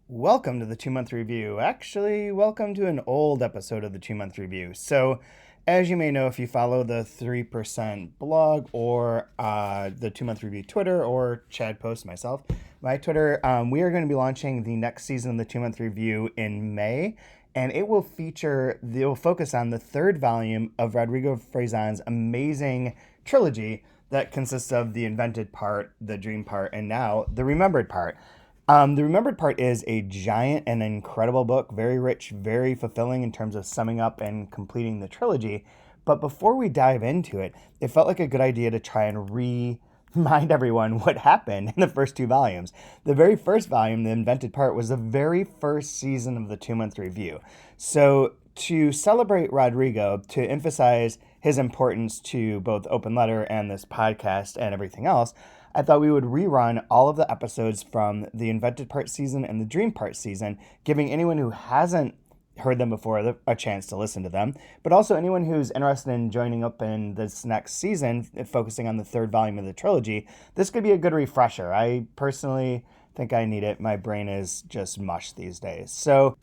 Welcome to the 2-month review. Actually, welcome to an old episode of the 2-month review. So, as you may know, if you follow the 3% blog or the 2-month review Twitter or Chad posts myself, my Twitter, we are going to be launching the next season of the 2-month review in May. And it will focus on the third volume of Rodrigo Fresán's amazing trilogy that consists of the invented part, the dream part, and now the remembered part. The Remembered Part is a giant and incredible book, very rich, very fulfilling in terms of summing up and completing the trilogy. But before we dive into it, it felt like a good idea to try and remind everyone what happened in the first two volumes. The very first volume, The Invented Part, was the very first season of the 2-month review. So to celebrate Rodrigo, to emphasize his importance to both Open Letter and this podcast and everything else, I thought we would rerun all of the episodes from the Invented Part season and the Dream Part season, giving anyone who hasn't heard them before a chance to listen to them, but also anyone who's interested in joining up in this next season, focusing on the third volume of the trilogy. This could be a good refresher. I personally think I need it. My brain is just mush these days. So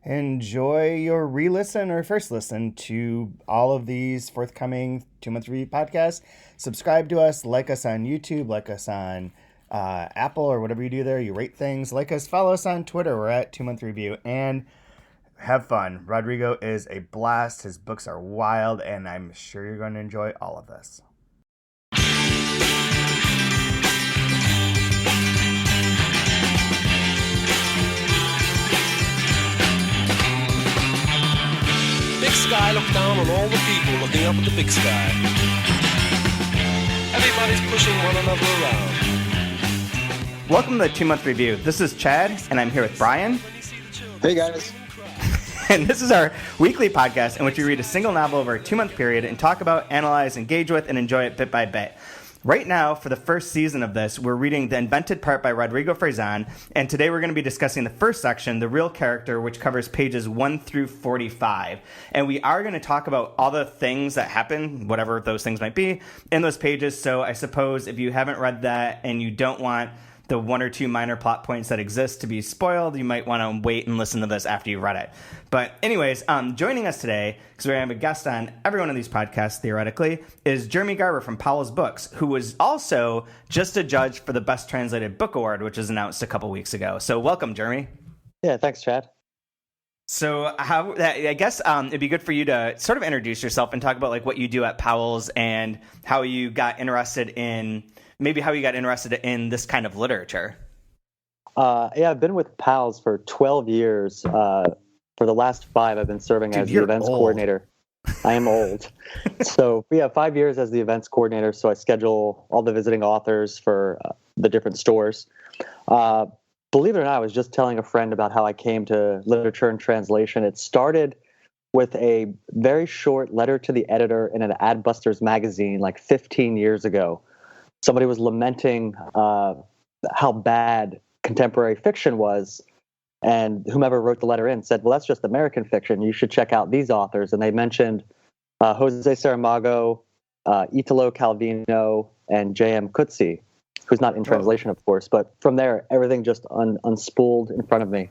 enjoy your re-listen or first listen to all of these forthcoming 2-month review podcasts. Subscribe to us, like us on YouTube, like us on Apple or whatever you do there. You rate things, like us, follow us on Twitter. We're at 2-month review, and have fun. Rodrigo is a blast. His books are wild, and I'm sure you're going to enjoy all of this. Big sky look down on all the people looking up at the big sky. Everybody's pushing one another around. Welcome to the 2-month review. This is Chad, and I'm here with Brian. Hey guys. And this is our weekly podcast in which we read a single novel over a 2-month period and talk about, analyze, engage with, and enjoy it bit by bit. Right now, for the first season of this, we're reading The Invented Part by Rodrigo Fresán, and today we're going to be discussing the first section, The Real Character, which covers pages 1 through 45. And we are going to talk about all the things that happen, whatever those things might be, in those pages. So I suppose if you haven't read that and you don't want the one or two minor plot points that exist to be spoiled, you might want to wait and listen to this after you read it. But anyways, joining us today, because we have a guest on every one of these podcasts, theoretically, is Garber from Powells Books, who was also just a judge for the Best Translated Book Award, which was announced a couple weeks ago. So welcome, Jeremy. Yeah, thanks, Chad. So I guess it'd be good for you to sort of introduce yourself and talk about like what you do at Powells and how you got interested in this kind of literature. I've been with Powells for 12 years. For the last 5, I've been serving as the events coordinator. I am old. So we have 5 years as the events coordinator. So I schedule all the visiting authors for the different stores. Believe it or not, I was just telling a friend about how I came to literature and translation. It started with a very short letter to the editor in an Adbusters magazine like 15 years ago. Somebody was lamenting how bad contemporary fiction was, and whomever wrote the letter in said, well, that's just American fiction. You should check out these authors. And they mentioned Jose Saramago, Italo Calvino, and J.M. Coetzee, who's not in translation, of course. But from there, everything just unspooled in front of me.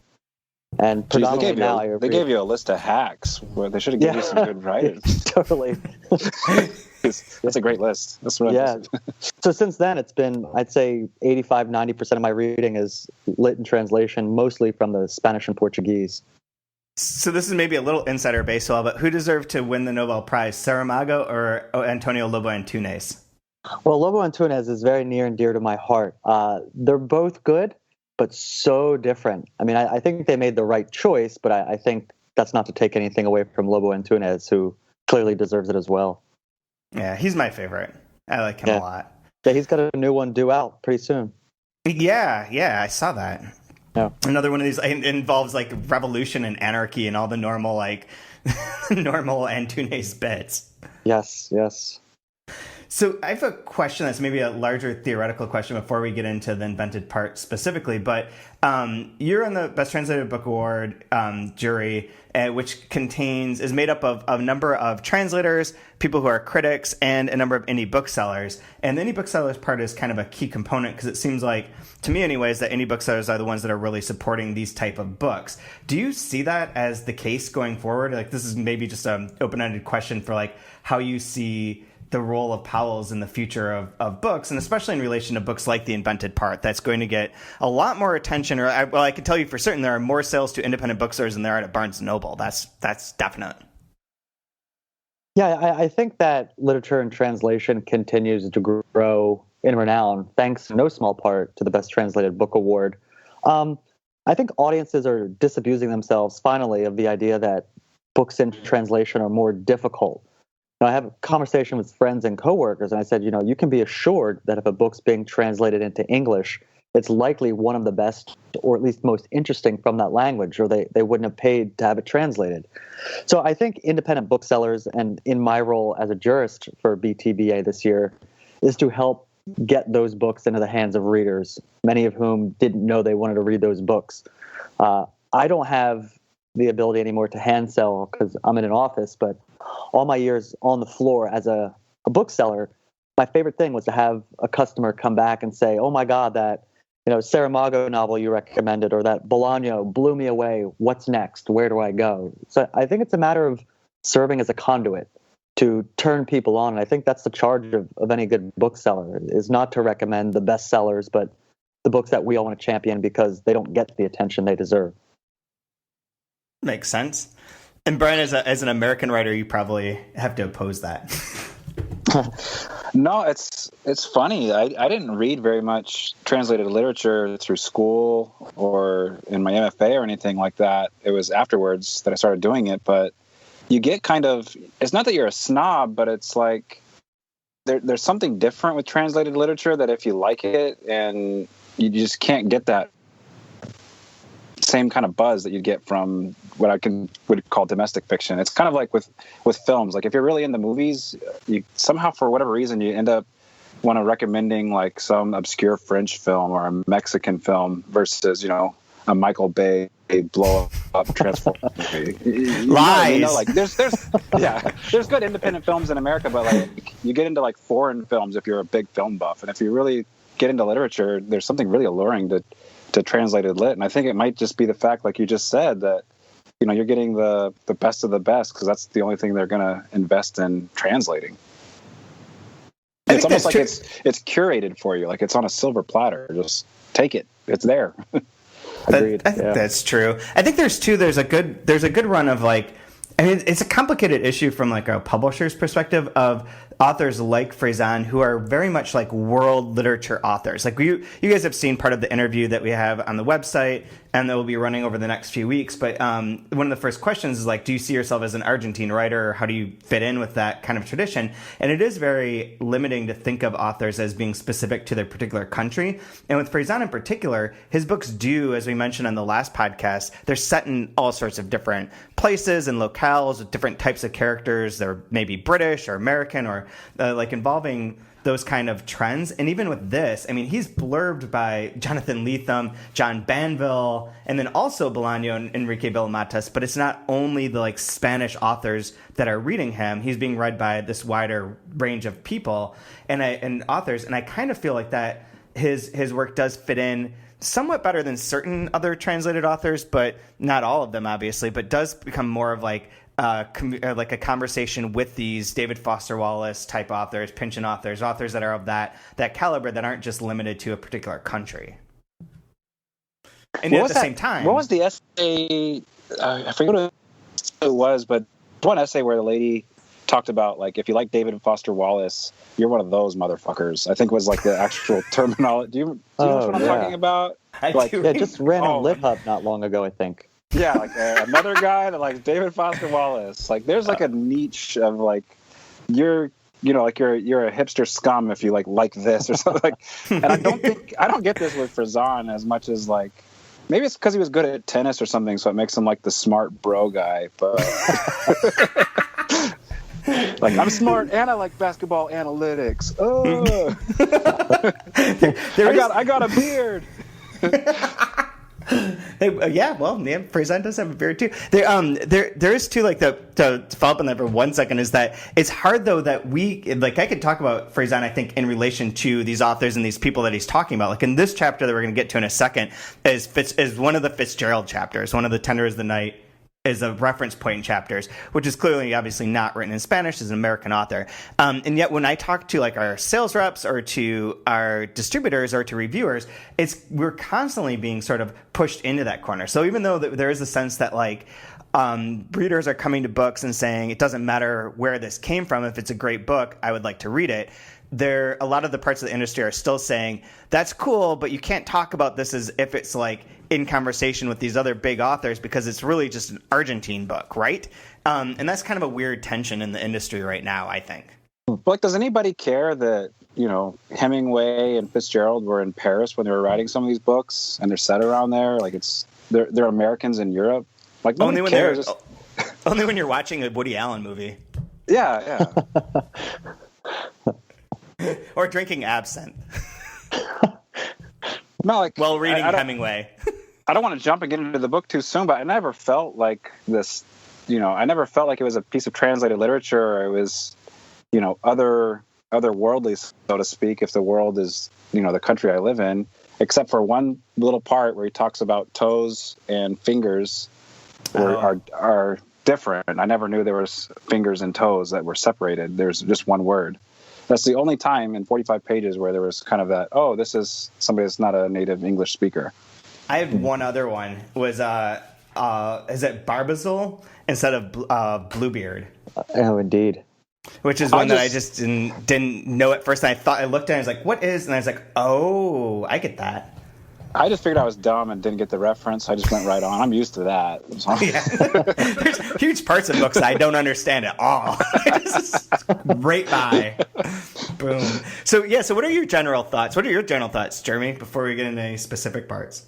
And predominantly they gave you a list of hacks where they should have given you some good writing. Totally. That's a great list. That's what So since then, it's been, I'd say 85-90% of my reading is lit in translation, mostly from the Spanish and Portuguese. So this is maybe a little insider baseball, but who deserved to win the Nobel Prize, Saramago or Antonio Lobo Antunes? Well, Lobo Antunes is very near and dear to my heart. They're both good, but so different. I mean, I think they made the right choice, but I think that's not to take anything away from Lobo Antunes, who clearly deserves it as well. Yeah, he's my favorite. I like him a lot. Yeah, he's got a new one due out pretty soon. Yeah, I saw that. Yeah. Another one of these involves like revolution and anarchy and all the normal normal Antunes bits. Yes. So I have a question that's maybe a larger theoretical question before we get into the invented part specifically, but you're on the Best Translated Book Award jury, which is made up of a number of translators, people who are critics, and a number of indie booksellers. And the indie booksellers part is kind of a key component because it seems like, to me anyways, that indie booksellers are the ones that are really supporting these type of books. Do you see that as the case going forward? Like, this is maybe just an open-ended question for like how you see the role of Powells in the future of books, and especially in relation to books like The Invented Part, that's going to get a lot more attention. I can tell you for certain there are more sales to independent bookstores than there are at Barnes & Noble. That's definite. Yeah, I think that literature and translation continues to grow in renown, thanks in no small part to the Best Translated Book Award. I think audiences are disabusing themselves, finally, of the idea that books in translation are more difficult. I have a conversation with friends and coworkers, and I said, you can be assured that if a book's being translated into English, it's likely one of the best, or at least most interesting from that language, or they wouldn't have paid to have it translated. So I think independent booksellers, and in my role as a jurist for BTBA this year, is to help get those books into the hands of readers, many of whom didn't know they wanted to read those books. I don't have the ability anymore to hand sell because I'm in an office, but all my years on the floor as a bookseller, my favorite thing was to have a customer come back and say, "Oh my God, that Saramago novel you recommended, or that Bolaño blew me away. What's next? Where do I go?" So I think it's a matter of serving as a conduit to turn people on. And I think that's the charge of any good bookseller, is not to recommend the best sellers, but the books that we all want to champion because they don't get the attention they deserve. Makes sense. And Brian, as an American writer, you probably have to oppose that. No, it's funny. I didn't read very much translated literature through school or in my MFA or anything like that. It was afterwards that I started doing it. But you get kind of, it's not that you're a snob, but it's like there's something different with translated literature that if you like it, and you just can't get that same kind of buzz that you get from what I would call domestic fiction. It's kind of like with films. Like if you're really into movies, you somehow, for whatever reason, you end up recommending like some obscure French film or a Mexican film versus, a Michael Bay blow up transform movie. Lies. Like there's good independent films in America, but like you get into like foreign films if you're a big film buff, and if you really get into literature, there's something really alluring to translated lit. And I think it might just be the fact, like you just said, that you're getting the best of the best because that's the only thing they're going to invest in translating. It's almost like it's curated for you, like it's on a silver platter. Just take it; it's there. Agreed. I think that's true. I think there's a good run of like, I mean, it's a complicated issue from like a publisher's perspective of authors like Fresán who are very much like world literature authors. Like you guys have seen part of the interview that we have on the website and that will be running over the next few weeks. But one of the first questions is like, do you see yourself as an Argentine writer? Or how do you fit in with that kind of tradition? And it is very limiting to think of authors as being specific to their particular country. And with Fresán in particular, his books do, as we mentioned on the last podcast, they're set in all sorts of different places and locales with different types of characters. They're maybe British or American or like involving those kind of trends. And even with this, I mean, he's blurbed by Jonathan Lethem, John Banville, and then also Bolaño and Enrique Villamatas. But it's not only the like Spanish authors that are reading him. He's being read by this wider range of people and authors. And I kind of feel like that his work does fit in somewhat better than certain other translated authors, but not all of them, obviously, but does become more of like a conversation with these David Foster Wallace type authors, Pynchon authors that are of that caliber that aren't just limited to a particular country. And at the same time, what was the essay? I forget what it was, but one essay where the lady talked about like if you like David Foster Wallace, you're one of those motherfuckers. I think was like the actual terminology. Do you know what I'm talking about? Yeah, just ran on LitHub not long ago, I think. Yeah, like another guy that like David Foster Wallace. Like there's like a niche of like you're a hipster scum if you like this or something. Like, and I don't get this with Fresán as much as like maybe it's because he was good at tennis or something, so it makes him like the smart bro guy. But Like, I'm smart and I like basketball analytics. Oh, I got a beard. Fresán does have a beard too. There is too, like, to follow up on that for 1 second, is that it's hard though that I could talk about Fresán, I think, in relation to these authors and these people that he's talking about. Like in this chapter that we're going to get to in a second is one of the Fitzgerald chapters. One of the Tender as the Night is a reference point in chapters, which is clearly obviously not written in Spanish, as an American author. And yet when I talk to like our sales reps or to our distributors or to reviewers, we're constantly being sort of pushed into that corner. So even though there is a sense that like readers are coming to books and saying it doesn't matter where this came from, if it's a great book, I would like to read it. A lot of the parts of the industry are still saying that's cool, but you can't talk about this as if it's like in conversation with these other big authors, because it's really just an Argentine book, right? And that's kind of a weird tension in the industry right now, I think. Like, does anybody care that, Hemingway and Fitzgerald were in Paris when they were writing some of these books, and they're set around there? Like, they're Americans in Europe. Like, nobody cares. Only when you're watching a Woody Allen movie. Yeah. Or drinking absinthe. No, like, while reading Hemingway. I don't want to jump and get into the book too soon, but I never felt like this, I never felt like it was a piece of translated literature, or it was, otherworldly, so to speak, if the world is, the country I live in, except for one little part where he talks about toes and fingers are different. I never knew there was fingers and toes that were separated. There's just one word. That's the only time in 45 pages where there was kind of that, this is somebody that's not a native English speaker. I had one other one. Was is it Barbazil instead of Bluebeard? Oh, indeed. Which is one that I just didn't know at first. And I looked at it, I was like, what is? And I was like, oh, I get that. I just figured I was dumb and didn't get the reference. I just went right on. I'm used to that. So. Yeah. There's huge parts of books I don't understand at all. Just right by. Boom. So what are your general thoughts? What are your general thoughts, Jeremy, before we get into any specific parts?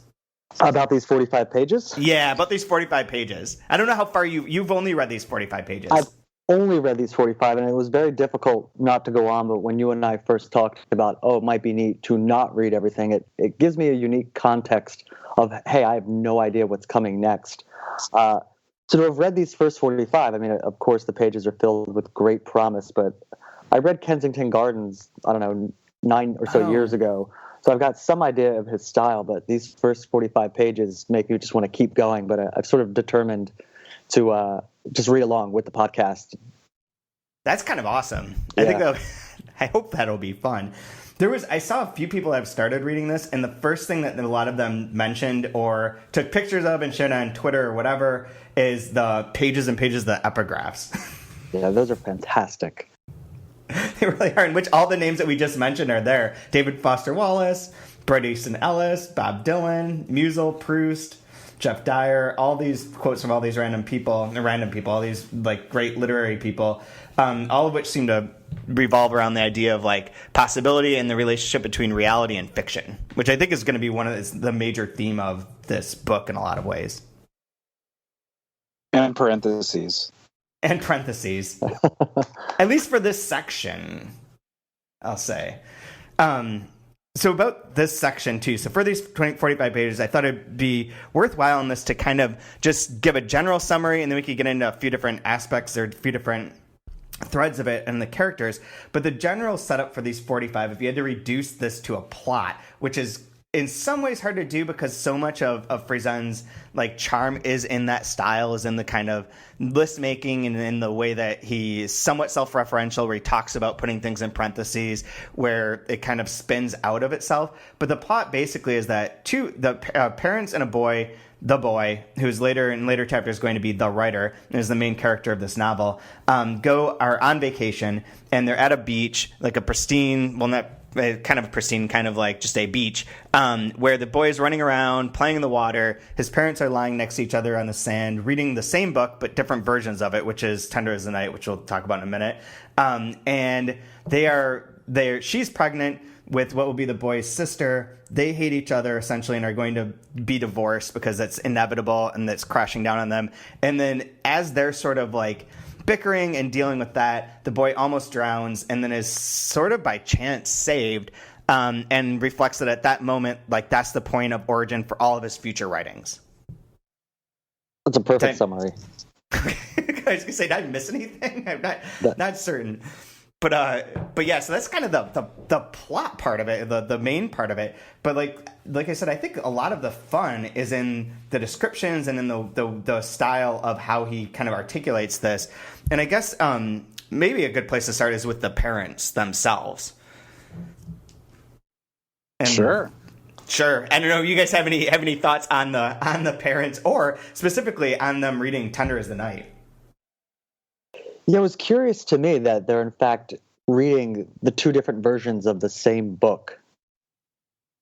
About these 45 pages? Yeah, about these 45 pages. I don't know how far you've only read these 45 pages. I've only read these 45, and it was very difficult not to go on, but when you and I first talked about, it might be neat to not read everything, it gives me a unique context of, hey, I have no idea what's coming next. So to have read these first 45, I mean, of course, the pages are filled with great promise, but I read Kensington Gardens, I don't know, 9 or so years ago. So I've got some idea of his style, but these first 45 pages make me just want to keep going. But I've sort of determined to just read along with the podcast. That's kind of awesome. Yeah. I hope that'll be fun. I saw a few people that have started reading this, and the first thing that a lot of them mentioned or took pictures of and shared on Twitter or whatever is the pages and pages of the epigraphs. Yeah, those are fantastic. They really are, in which all the names that we just mentioned are there. David Foster Wallace, Bret Easton Ellis, Bob Dylan, Musil, Proust, Jeff Dyer, all these quotes from all these random people, all these like great literary people, all of which seem to revolve around the idea of like possibility and the relationship between reality and fiction, which I think is going to be the major theme of this book in a lot of ways. And parentheses. At least for this section, I'll say. So about this section, too. So for these 45 pages, I thought it'd be worthwhile in this to kind of just give a general summary, and then we could get into a few different aspects or a few different threads of it and the characters. But the general setup for these 45, if you had to reduce this to a plot, which is in some ways hard to do because so much of Fresán's like charm is in that style, is in the kind of list making and in the way that he's somewhat self-referential, where he talks about putting things in parentheses, where it kind of spins out of itself. But the plot basically is that parents and a boy, the boy, who's in later chapters going to be the writer, and is the main character of this novel, are on vacation, and they're at a beach, like a pristine, well, not kind of pristine, kind of like just a beach, where the boy is running around, playing in the water. His parents are lying next to each other on the sand, reading the same book, but different versions of it, which is Tender as the Night, which we'll talk about in a minute. And she's pregnant with what will be the boy's sister. They hate each other essentially and are going to be divorced because that's inevitable and that's crashing down on them. And then as they're sort of like bickering and dealing with that, the boy almost drowns and then is sort of by chance saved, and reflects that at that moment, like, that's the point of origin for all of his future writings. That's a perfect summary. I was gonna say, did I miss anything? I'm not certain. But yeah, so that's kind of the plot part of it, the main part of it. But like I said, I think a lot of the fun is in the descriptions and in the style of how he kind of articulates this. And I guess maybe a good place to start is with the parents themselves. And Sure. I don't know. You guys have any thoughts on the parents, or specifically on them reading "Tender as the Night"? Yeah, it was curious to me that they're in fact reading the two different versions of the same book.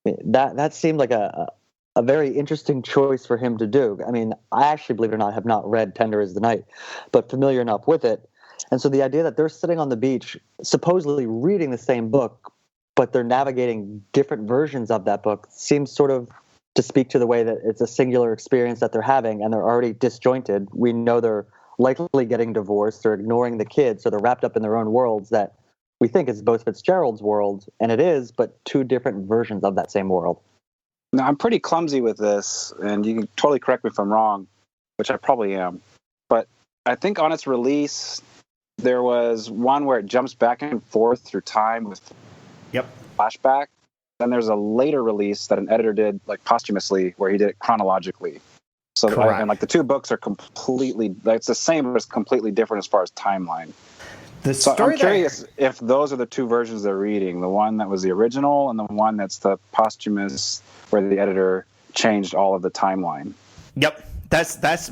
That seemed like a very interesting choice for him to do. I mean, I actually, believe it or not, have not read "Tender as the Night," but familiar enough with it. And so the idea that they're sitting on the beach, supposedly reading the same book, but they're navigating different versions of that book, seems sort of to speak to the way that it's a singular experience that they're having, and they're already disjointed. We know they're likely getting divorced, they're ignoring the kids, so they're wrapped up in their own worlds that we think is both Fitzgerald's world, and it is, but two different versions of that same world. Now, I'm pretty clumsy with this, and you can totally correct me if I'm wrong, which I probably am. But I think on its release, there was one where it jumps back and forth through time with flashback. Then there's a later release that an editor did, like, posthumously, where he did it chronologically. So, and like, the two books are completely, it's the same, but it's completely different as far as timeline. So I'm curious if those are the two versions they're reading, the one that was the original and the one that's the posthumous, where the editor changed all of the timeline. Yep. That's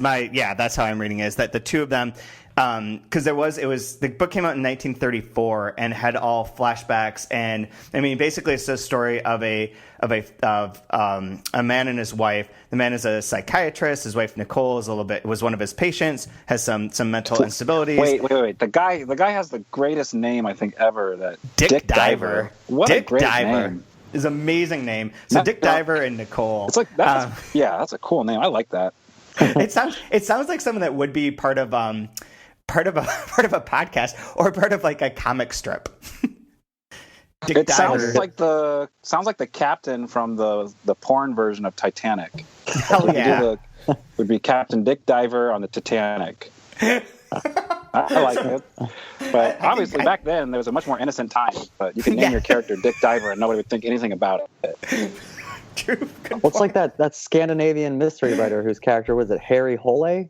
how I'm reading it, is that the two of them, because the book came out in 1934 and had all flashbacks, and I mean, basically it's a story of a man and his wife. The man is a psychiatrist. His wife Nicole was one of his patients, has some mental instabilities. Wait. The guy has the greatest name I think ever. That Dick Diver. What Dick a great Diver name. Is an amazing name. So Dick Diver and Nicole. It's like that's a cool name. I like that. It sounds like something that would be part of a podcast or part of like a comic strip. It sounds like the captain from the porn version of Titanic. Hell yeah! Would be Captain Dick Diver on the Titanic. I like it, but obviously back then there was a much more innocent time. But you can name your character Dick Diver and nobody would think anything about it. True. It's like that Scandinavian mystery writer whose character was it Harry Hole,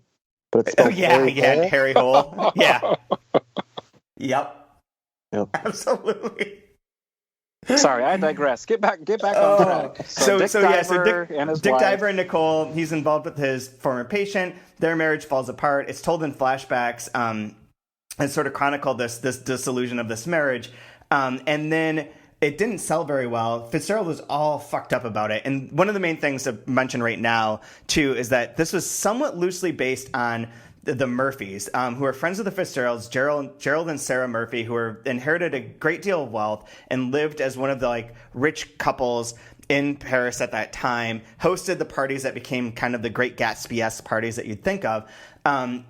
but it's spelled Harry Hole. Yeah. Yep. Absolutely. Sorry, I digress. Get back on track. So Dick Diver and Nicole, he's involved with his former patient. Their marriage falls apart. It's told in flashbacks, and sort of chronicle this disillusion of this marriage. And then it didn't sell very well. Fitzgerald was all fucked up about it. And one of the main things to mention right now, too, is that this was somewhat loosely based on the Murphys, who are friends of the Fitzgeralds, Gerald and Sara Murphy, who inherited a great deal of wealth and lived as one of the rich couples in Paris at that time, hosted the parties that became kind of the Great Gatsby-esque parties that you'd think of. And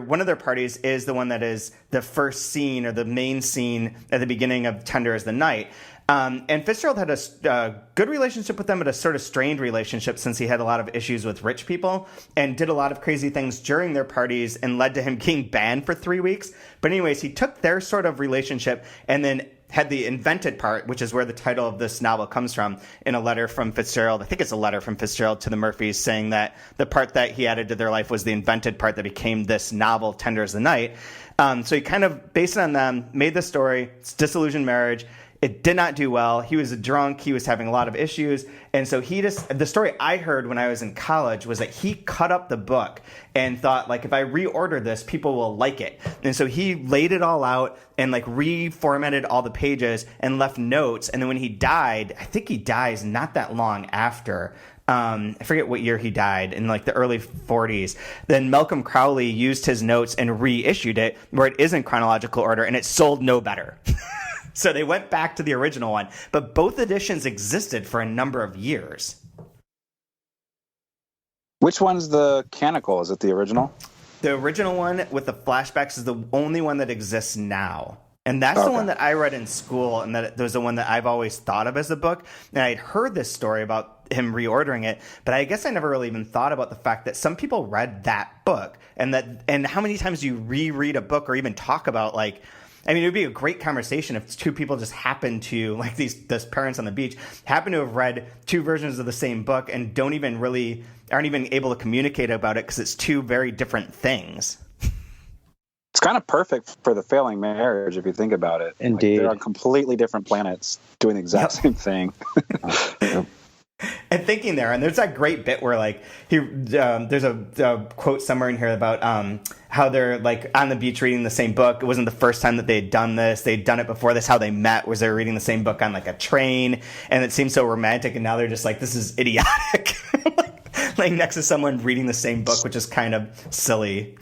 one of their parties is the one that is the first scene or the main scene at the beginning of Tender as the Night. And Fitzgerald had a good relationship with them, but a sort of strained relationship since he had a lot of issues with rich people and did a lot of crazy things during their parties and led to him getting banned for 3 weeks. But anyways, he took their sort of relationship and then had the invented part, which is where the title of this novel comes from, in a letter from Fitzgerald. I think it's a letter from Fitzgerald to the Murphys saying that the part that he added to their life was the invented part that became this novel, Tender as the Night. So he kind of, based on them, made the story. It's disillusioned marriage. It did not do well. He was a drunk. He was having a lot of issues. And so the story I heard when I was in college was that he cut up the book and thought, if I reorder this, people will like it. And so he laid it all out and reformatted all the pages and left notes. And then when he died, I think he dies not that long after. I forget what year he died, in the early 40s. Then Malcolm Crowley used his notes and reissued it where it is in chronological order, and it sold no better. So they went back to the original one. But both editions existed for a number of years. Which one's the canonical? Is it the original? The original one with the flashbacks is the only one that exists now. And that's the one that I read in school, and that was the one that I've always thought of as a book. And I'd heard this story about him reordering it, but I guess I never really even thought about the fact that some people read that book, and how many times do you reread a book or even talk about, like, I mean, it would be a great conversation if two people just happen to, like these parents on the beach, happen to have read two versions of the same book and aren't even able to communicate about it because it's two very different things. It's kind of perfect for the failing marriage if you think about it. Indeed. Like, they're on completely different planets doing the exact same thing. And thinking there, and there's that great bit where, like, there's a quote somewhere in here about how they're, like, on the beach reading the same book. It wasn't the first time that they had done this. They'd done it before this. How they met was they were reading the same book on, like, a train, and it seemed so romantic, and now they're just like, this is idiotic. Like next to someone reading the same book, which is kind of silly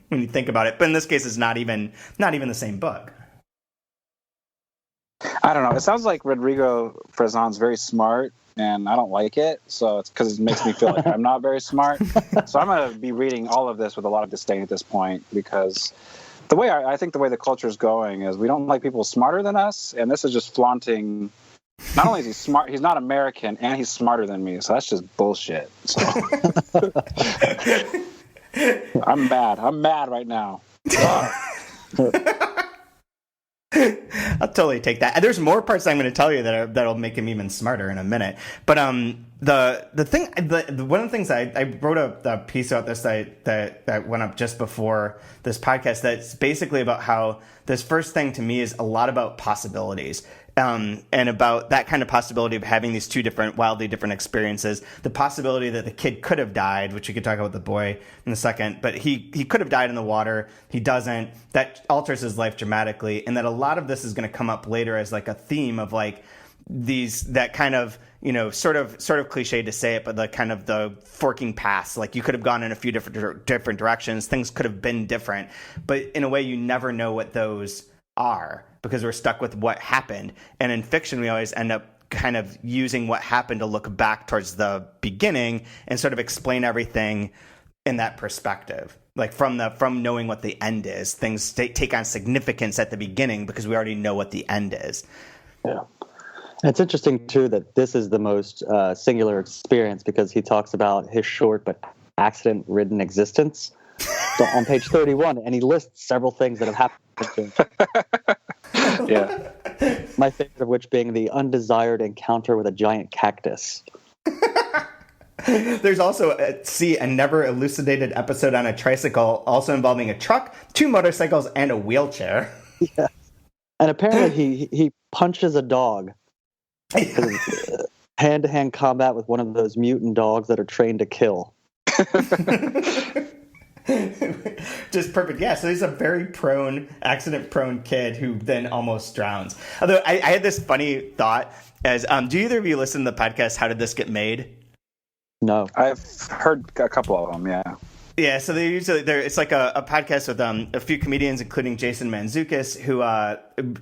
when you think about it. But in this case, it's not even the same book. I don't know. It sounds like Rodrigo Fresán's very smart, and I don't like it. So it's because it makes me feel like I'm not very smart. So I'm going to be reading all of this with a lot of disdain at this point, because the way I think the way the culture is going is we don't like people smarter than us, and this is just flaunting. Not only is he smart, he's not American, and he's smarter than me. So that's just bullshit. So I'm mad. I'm mad right now. I'll totally take that. And there's more parts I'm going to tell you that'll make him even smarter in a minute. But one of the things I wrote a piece about this that went up just before this podcast that's basically about how this first thing to me is a lot about possibilities. And about that kind of possibility of having these two wildly different experiences. The possibility that the kid could have died, which we could talk about the boy in a second, but he could have died in the water. He doesn't. That alters his life dramatically. And that a lot of this is going to come up later as like a theme of like that kind of, you know, sort of cliche to say it, but the kind of the forking paths. Like you could have gone in a few different directions. Things could have been different. But in a way, you never know what those are, because we're stuck with what happened. And in fiction, we always end up kind of using what happened to look back towards the beginning and sort of explain everything in that perspective. Like from knowing what the end is, things take on significance at the beginning because we already know what the end is. Yeah. It's interesting, too, that this is the most singular experience, because he talks about his short but accident-ridden existence. So on page 31, and he lists several things that have happened to him. Yeah. My favorite of which being the undesired encounter with a giant cactus. There's also a never elucidated episode on a tricycle, also involving a truck, 2 motorcycles, and a wheelchair. Yeah. And apparently he punches a dog. Hand-to-hand combat with one of those mutant dogs that are trained to kill. Just perfect. Yeah, so he's a very accident-prone kid who then almost drowns. Although I had this funny thought as, do either of you listen to the podcast, How Did This Get Made? No. I've heard a couple of them, yeah. Yeah, so it's like a podcast with a few comedians, including Jason Mantzoukas, who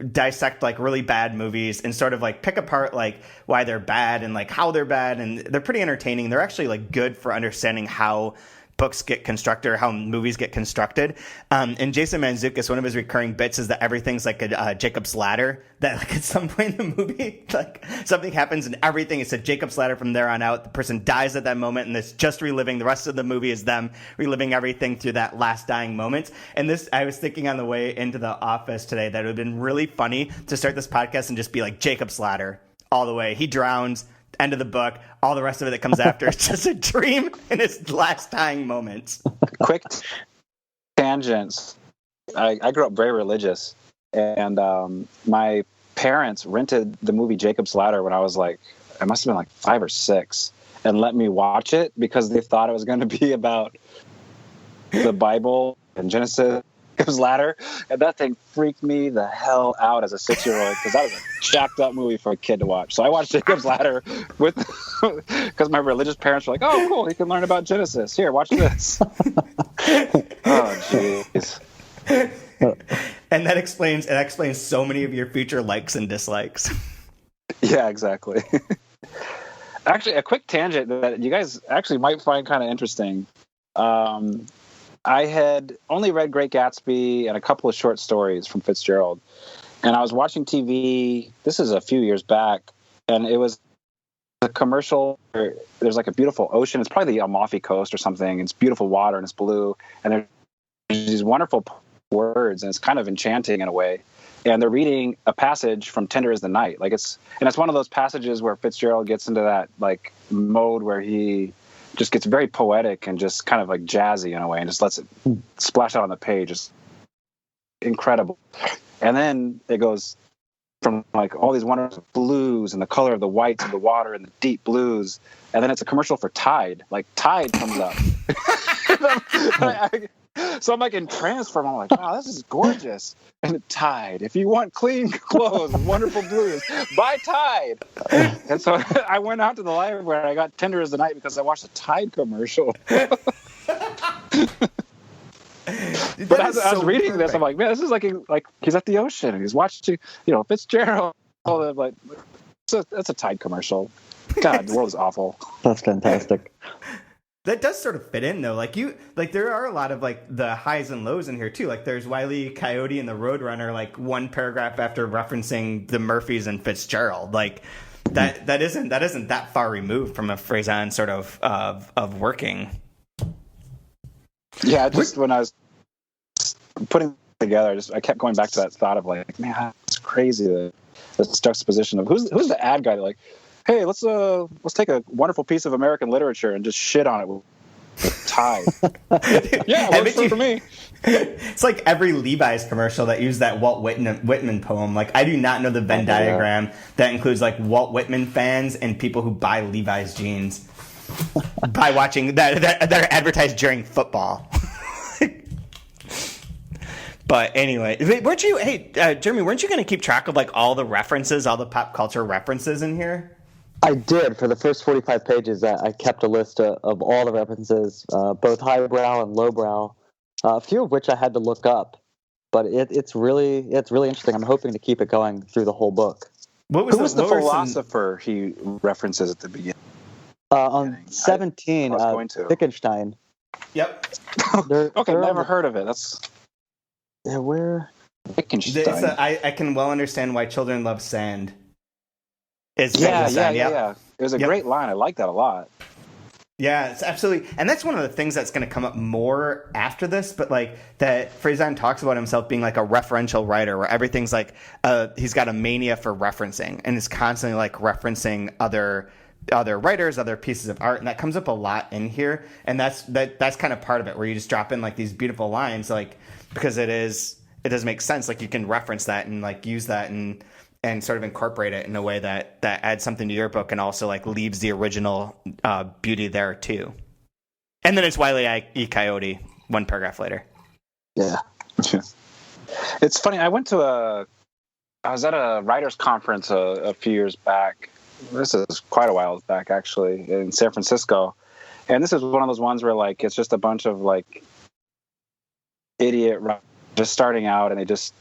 dissect like really bad movies and sort of like pick apart like why they're bad and like how they're bad, and they're pretty entertaining. They're actually like good for understanding how books get constructed or how movies get constructed. And Jason Mantzoukas, one of his recurring bits is that everything's like a Jacob's Ladder, that like at some point in the movie, like something happens and everything is a Jacob's Ladder from there on out. The person dies at that moment, and it's just reliving. The rest of the movie is them reliving everything through that last dying moment. And this, I was thinking on the way into the office today that it would have been really funny to start this podcast and just be like Jacob's Ladder all the way. He drowns, end of the book. All the rest of it that comes after is just a dream in his last dying moments. Quick tangents. I grew up very religious, and my parents rented the movie Jacob's Ladder when I was like, I must have been like 5 or 6, and let me watch it because they thought it was going to be about the Bible and Genesis. Jacob's Ladder, and that thing freaked me the hell out as a 6-year-old, because that was a jacked up movie for a kid to watch. So I watched Jacob's Ladder with because my religious parents were like, "Oh, cool, he can learn about Genesis. Here, watch this." Oh, jeez. And that explains so many of your future likes and dislikes. Yeah, exactly. Actually, a quick tangent that you guys actually might find kind of interesting. I had only read Great Gatsby and a couple of short stories from Fitzgerald. And I was watching TV, this is a few years back, and it was a commercial where there's like a beautiful ocean. It's probably the Amalfi Coast or something. It's beautiful water and it's blue. And there's these wonderful words, and it's kind of enchanting in a way. And they're reading a passage from Tender is the Night. It's one of those passages where Fitzgerald gets into that like mode where he just gets very poetic and just kind of like jazzy in a way and just lets it splash out on the page. It's incredible. And then it goes from like all these wonderful blues and the color of the whites of the water and the deep blues. And then it's a commercial for Tide. Like Tide comes up. So I'm like entranced for a moment. I'm like, wow, this is gorgeous. And Tide. If you want clean clothes, wonderful blues, buy Tide. And so I went out to the library where I got Tender as the Night because I watched a Tide commercial. But as I was reading this, I'm like, man, this is like he's at the ocean and he's watching, Fitzgerald. Like, that's a Tide commercial. God, the world is awful. That's fantastic. That does sort of fit in though. There are a lot of like the highs and lows in here too. Like there's Wile E. Coyote and the Roadrunner, like one paragraph after referencing the Murphys and Fitzgerald. Like that isn't that far removed from a Fresán sort of working. Yeah, just when I was putting it together, I kept going back to that thought of like, man, it's crazy the juxtaposition of who's the ad guy that like, hey, let's take a wonderful piece of American literature and just shit on it with Tide. Yeah, it works for me. It's like every Levi's commercial that used that Walt Whitman poem. Like I do not know the Venn diagram that includes like Walt Whitman fans and people who buy Levi's jeans by watching that are advertised during football. But anyway, Jeremy, weren't you going to keep track of like all the references, all the pop culture references in here? I did. For the first 45 pages, I kept a list of all the references, both highbrow and lowbrow, a few of which I had to look up. But it's really interesting. I'm hoping to keep it going through the whole book. Who was the philosopher he references at the beginning? On 17, Wittgenstein. Yep. Never heard of it. That's where Wittgenstein. I can well understand why children love sand. Yeah. It was a great line. I like that a lot. Yeah, it's absolutely, and that's one of the things that's going to come up more after this. But like that, Fresán talks about himself being like a referential writer, where everything's like he's got a mania for referencing, and is constantly like referencing other writers, other pieces of art, and that comes up a lot in here. And that's kind of part of it, where you just drop in like these beautiful lines, like because it does make sense. Like you can reference that and like use that and sort of incorporate it in a way that adds something to your book and also like leaves the original beauty there too. And then it's Wile E. Coyote one paragraph later. Yeah. It's funny. I was at a writers conference a few years back. This is quite a while back actually, in San Francisco. And this is one of those ones where like it's just a bunch of like idiot just starting out, and they just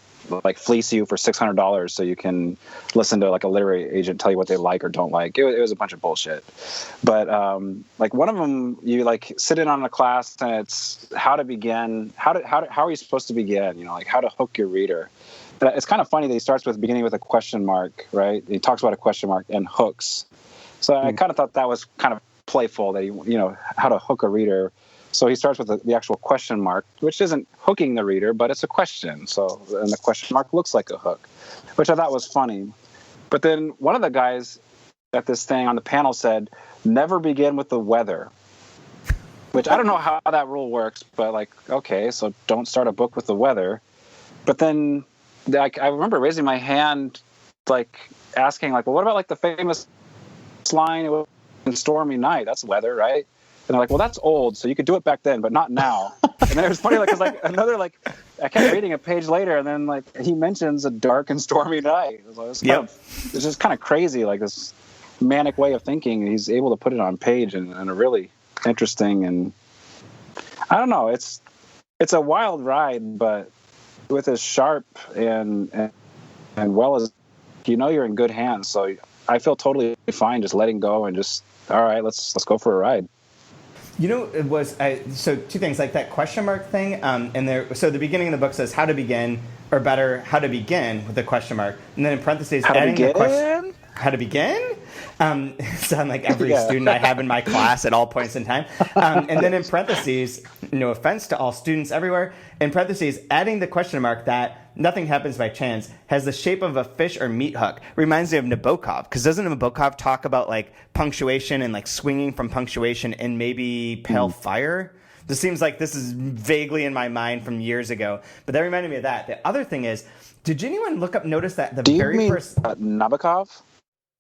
like fleece you for $600 so you can listen to like a literary agent tell you what they like or don't like. It was a bunch of bullshit. But like one of them, you like sit in on a class and it's how to begin. How are you supposed to begin? Like how to hook your reader. It's kind of funny that he starts with beginning with a question mark, right? He talks about a question mark and hooks. So I kind of thought that was kind of playful that how to hook a reader. So he starts with the actual question mark, which isn't hooking the reader, but it's a question. So, and the question mark looks like a hook, which I thought was funny. But then one of the guys at this thing on the panel said, never begin with the weather, which I don't know how that rule works, but like, okay, so don't start a book with the weather. But then like, I remember raising my hand, like asking like, well, what about like the famous line in Stormy Night? That's weather, right? And they're like, well, that's old, so you could do it back then, but not now. And then it was funny, like, because like another, like, I kept reading a page later, and then like he mentions a dark and stormy night. It's just kind of crazy, like this manic way of thinking. He's able to put it on page in a really interesting, and I don't know, it's a wild ride, but with as sharp and well as you're in good hands. So I feel totally fine just letting go and just all right, let's go for a ride. It was so two things like that question mark thing, and there. So the beginning of the book says how to begin, or better, how to begin with a question mark, and then in parentheses adding the question. How to begin? Sound like every student I have in my class at all points in time. And then in parentheses, no offense to all students everywhere, in parentheses, adding the question mark that nothing happens by chance has the shape of a fish or meat hook. Reminds me of Nabokov, because doesn't Nabokov talk about like punctuation and like swinging from punctuation and maybe pale fire? This seems like this is vaguely in my mind from years ago, but that reminded me of that. The other thing is, did anyone notice that the very first Nabokov?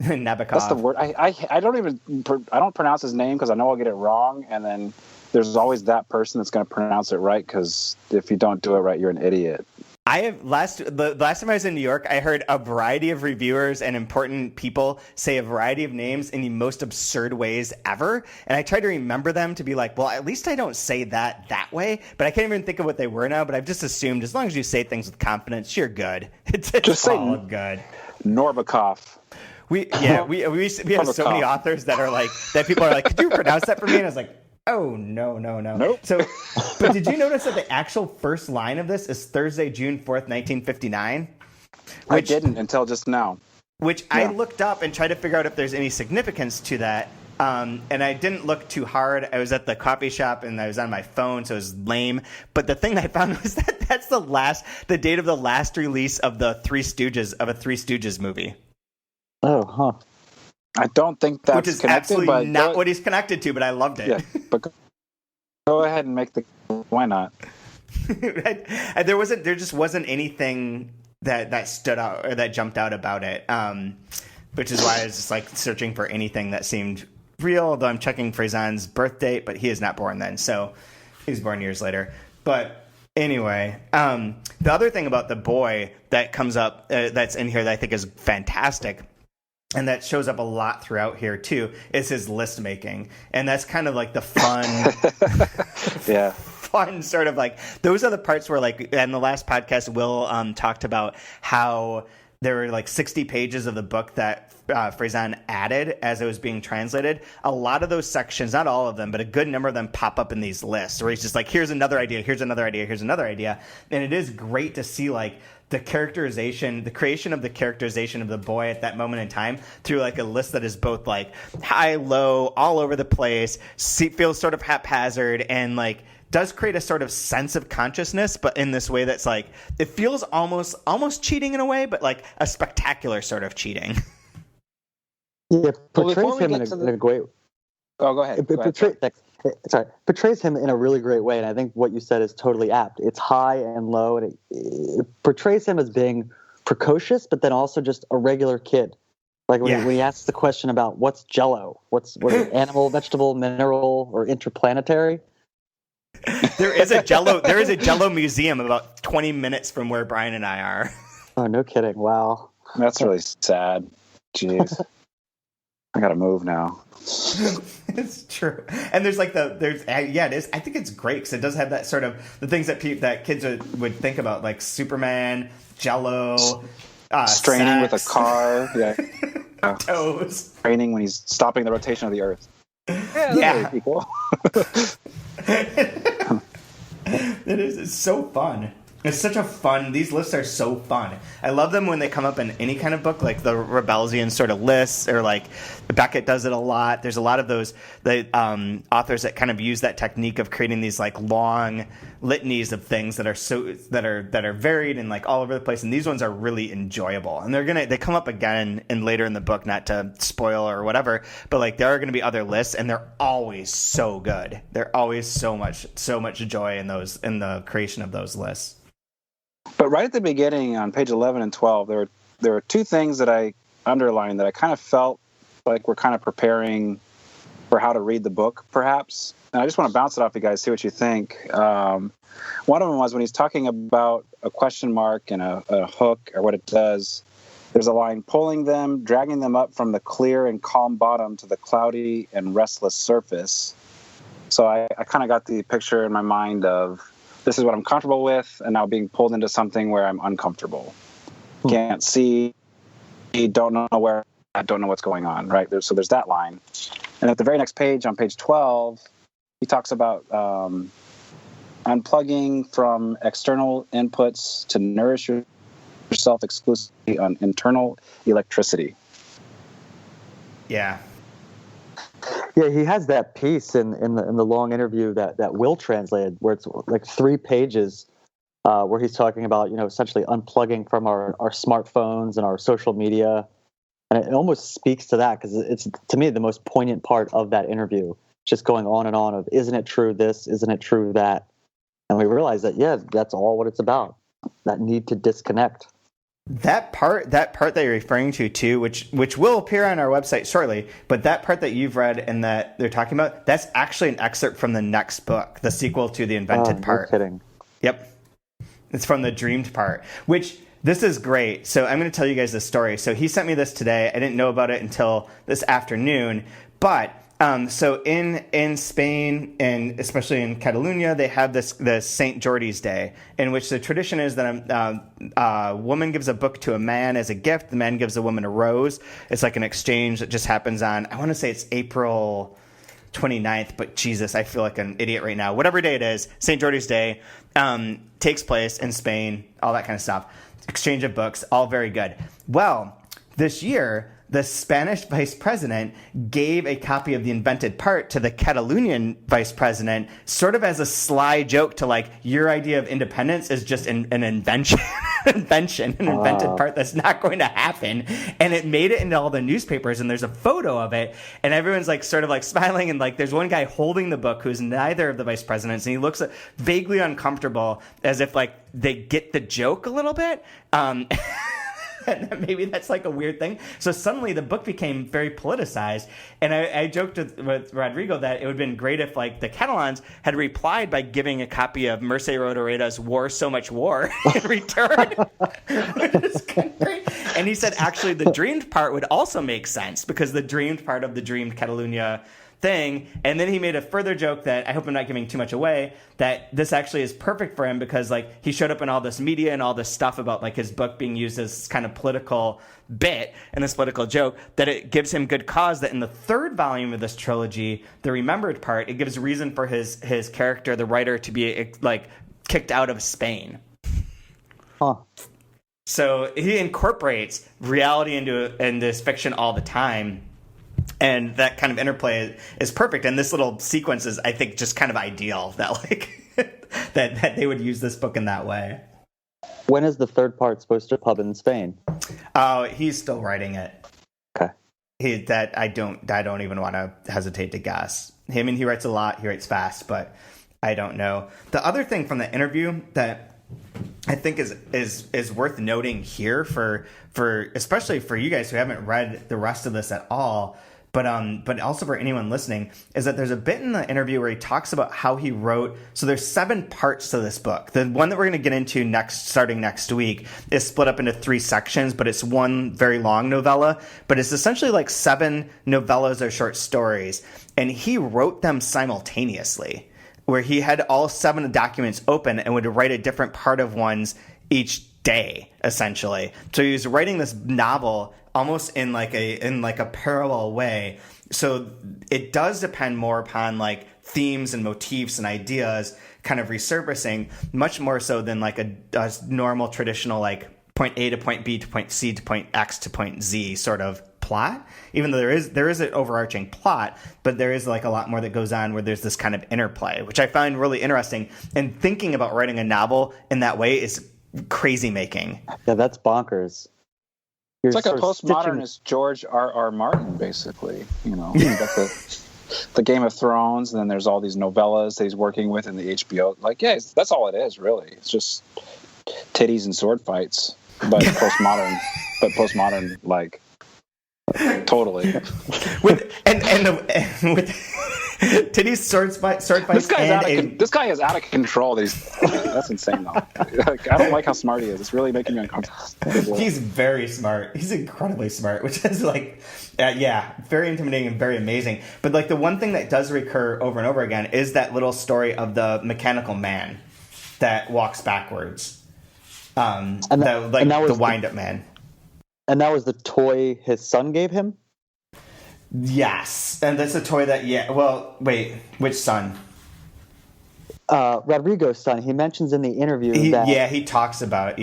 Nabokov. That's the word. I don't pronounce his name because I know I'll get it wrong, and then there's always that person that's going to pronounce it right, because if you don't do it right, you're an idiot. The last time I was in New York, I heard a variety of reviewers and important people say a variety of names in the most absurd ways ever, and I tried to remember them to be like, well, at least I don't say that way, but I can't even think of what they were now, but I've just assumed as long as you say things with confidence, you're good. It's just all good. Norbakov. We have so many authors that are like, that people are like, could you pronounce that for me? And I was like, oh, no. Nope. So, but did you notice that the actual first line of this is Thursday, June 4th, 1959? I didn't until just now. Which I looked up and tried to figure out if there's any significance to that. And I didn't look too hard. I was at the coffee shop and I was on my phone, so it was lame. But the thing that I found was that that's the date of the last release of the Three Stooges movie. Oh, huh. I don't think that's which is connected, absolutely but not what he's connected to, but I loved it. Yeah, but go ahead and make the. Why not? There just wasn't anything that stood out or that jumped out about it, which is why I was just like searching for anything that seemed real. Although I'm checking Fresán's birth date, but he is not born then, so he was born years later. But anyway, the other thing about the boy that comes up that's in here that I think is fantastic, and that shows up a lot throughout here too, is his list making. And that's kind of like the fun fun sort of like, those are the parts where, like, in the last podcast, Will talked about how there were like 60 pages of the book that Fresán added as it was being translated. A lot of those sections, not all of them, but a good number of them pop up in these lists where he's just like, here's another idea, here's another idea, here's another idea. And it is great to see like the creation of the characterization of the boy at that moment in time through like a list that is both like high, low, all over the place, feels sort of haphazard, and like does create a sort of sense of consciousness, but in this way that's like, it feels almost cheating in a way, but like a spectacular sort of cheating. Yeah, portrays him in a great. Oh, go ahead. Portrays him in a really great way, and I think what you said is totally apt. It's high and low, and it portrays him as being precocious, but then also just a regular kid. Like when he asks the question about what's Jell-O, what's animal, vegetable, mineral, or interplanetary. There is a Jell-O museum about 20 minutes from where Brian and I are. Oh, no kidding! Wow, that's really sad. Jeez, I gotta move now. It's true, and there's like it is. I think it's great because it does have that sort of the things that kids would think about, like Superman, Jell-O, straining sex. with a car, toes, straining when he's stopping the rotation of the Earth. Yeah. People. It is. It's so fun. It's such a fun. These lists are so fun. I love them when they come up in any kind of book, like the Rebelsian sort of lists, or like Beckett does it a lot. There's a lot of those authors that kind of use that technique of creating these like long litanies of things that are varied and like all over the place. And these ones are really enjoyable. And they come up again and later in the book, not to spoil or whatever, but like there are going to be other lists, and they're always so good. They're always so much joy in the creation of those lists. But right at the beginning on page 11 and 12, there were two things that I underlined that I kind of felt like we're kind of preparing for how to read the book, perhaps. And I just want to bounce it off you guys, see what you think. One of them was when he's talking about a question mark and a hook or what it does. There's a line, pulling them, dragging them up from the clear and calm bottom to the cloudy and restless surface. So I kind of got the picture in my mind of, this is what I'm comfortable with, and now being pulled into something where I'm uncomfortable. Can't see, don't know where, I don't know what's going on, right? So there's that line. And at the very next page, on page 12, he talks about unplugging from external inputs to nourish yourself exclusively on internal electricity. Yeah. Yeah, he has that piece in the long interview that Will translated, where it's like 3 pages, where he's talking about, essentially unplugging from our smartphones and our social media. And it almost speaks to that, because it's, to me, the most poignant part of that interview, just going on and on of, isn't it true this, isn't it true that? And we realize that, yeah, that's all what it's about, that need to disconnect. That part that you're referring to too, which will appear on our website shortly, but that part that you've read and that they're talking about, that's actually an excerpt from the next book, the sequel to the invented part. No kidding. Yep. It's from the dreamed part, which this is great. So I'm going to tell you guys this story. So he sent me this today. I didn't know about it until this afternoon, but so in Spain, and especially in Catalonia, they have this St. Jordi's Day, in which the tradition is that a woman gives a book to a man as a gift. The man gives a woman a rose. It's like an exchange that just happens on, I want to say it's April 29th, but Jesus, I feel like an idiot right now. Whatever day it is, St. Jordi's Day takes place in Spain, all that kind of stuff. Exchange of books, all very good. Well, this year, the Spanish vice president gave a copy of The Invented Part to the Catalonian vice president, sort of as a sly joke to, like, your idea of independence is just an invention, an invented part that's not going to happen. And it made it into all the newspapers, and there's a photo of it, and everyone's like sort of like smiling, and like there's one guy holding the book who's neither of the vice presidents, and he looks vaguely uncomfortable, as if like they get the joke a little bit. And maybe that's like a weird thing. So suddenly the book became very politicized. And I joked with Rodrigo that it would have been great if like the Catalans had replied by giving a copy of Mercè Rodoreda War, So Much War in return. And he said, actually, the dreamed part would also make sense, because the dreamed part of the dreamed Catalonia thing. And then he made a further joke that I hope I'm not giving too much away, that this actually is perfect for him, because like he showed up in all this media and all this stuff about like his book being used as kind of political bit and this political joke, that it gives him good cause that in the 3rd volume of this trilogy, The Remembered Part, it gives reason for his character, the writer, to be like kicked out of Spain. Huh. So he incorporates reality into this fiction all the time. And that kind of interplay is perfect. And this little sequence is, I think, just kind of ideal that like that they would use this book in that way. When is the 3rd part supposed to pub in Spain? Oh, he's still writing it. Okay. I don't even want to hesitate to guess. I mean, he writes a lot. He writes fast, but I don't know. The other thing from the interview that I think is worth noting here for especially for you guys who haven't read the rest of this at all, but also for anyone listening, is that there's a bit in the interview where he talks about how he wrote. So there's 7 parts to this book. The one that we're going to get into starting next week, is split up into 3 sections, but it's one very long novella. But it's essentially like 7 novellas or short stories, and he wrote them simultaneously, where he had all 7 documents open and would write a different part of ones each day, essentially. So he was writing this novel almost in like a parallel way. So it does depend more upon like themes and motifs and ideas kind of resurfacing, much more so than like a normal traditional like point A to point B to point C to point X to point Z sort of plot. Even though there is an overarching plot, but there is like a lot more that goes on where there's this kind of interplay, which I find really interesting. And thinking about writing a novel in that way is crazy making. Yeah, that's bonkers. It's like a postmodernist George R.R. Martin, basically. You know, you got the Game of Thrones, and then there's all these novellas that he's working with in the HBO. Like, yeah, that's all it is, really. It's just titties and sword fights, but postmodern, like totally. with titties, sword fights. This guy is out of control. That's insane, though. Like, I don't like how smart he is. It's really making me uncomfortable. He's very smart. He's incredibly smart, which is like, very intimidating and very amazing. But like the one thing that does recur over and over again is that little story of the mechanical man that walks backwards. The wind-up man. And that was the toy his son gave him? Yes. And that's a toy that, well, wait, which son? Rodrigo's son, he mentions in the interview he talks about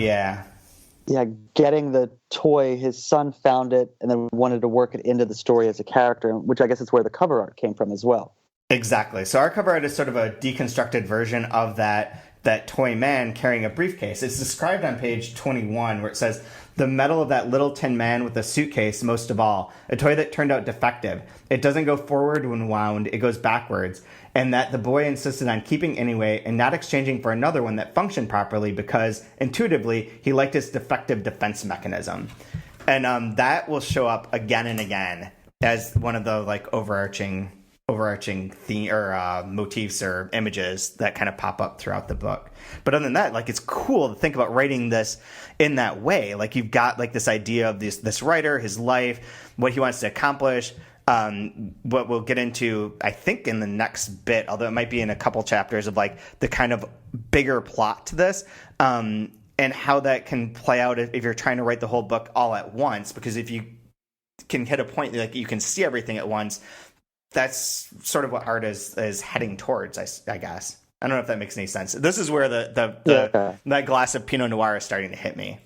getting the toy. His son found it and then wanted to work it into the story as a character, which I guess is where the cover art came from as well. Exactly. So our cover art is sort of a deconstructed version of that toy man carrying a briefcase. It's described on page 21 where it says, "The metal of that little tin man with a suitcase most of all, a toy that turned out defective. It doesn't go forward when wound, it goes backwards. And that the boy insisted on keeping anyway and not exchanging for another one that functioned properly because, intuitively, he liked its defective defense mechanism." And that will show up again and again as one of the like overarching theme or motifs or images that kind of pop up throughout the book. But other than that, like, it's cool to think about writing this in that way. Like, you've got like this idea of this writer, his life, what he wants to accomplish. What we'll get into, I think, in the next bit, although it might be in a couple chapters, of like the kind of bigger plot to this, and how that can play out if you're trying to write the whole book all at once. Because if you can hit a point like you can see everything at once, that's sort of what art is heading towards, I guess. I don't know if that makes any sense. This is where that glass of Pinot Noir is starting to hit me.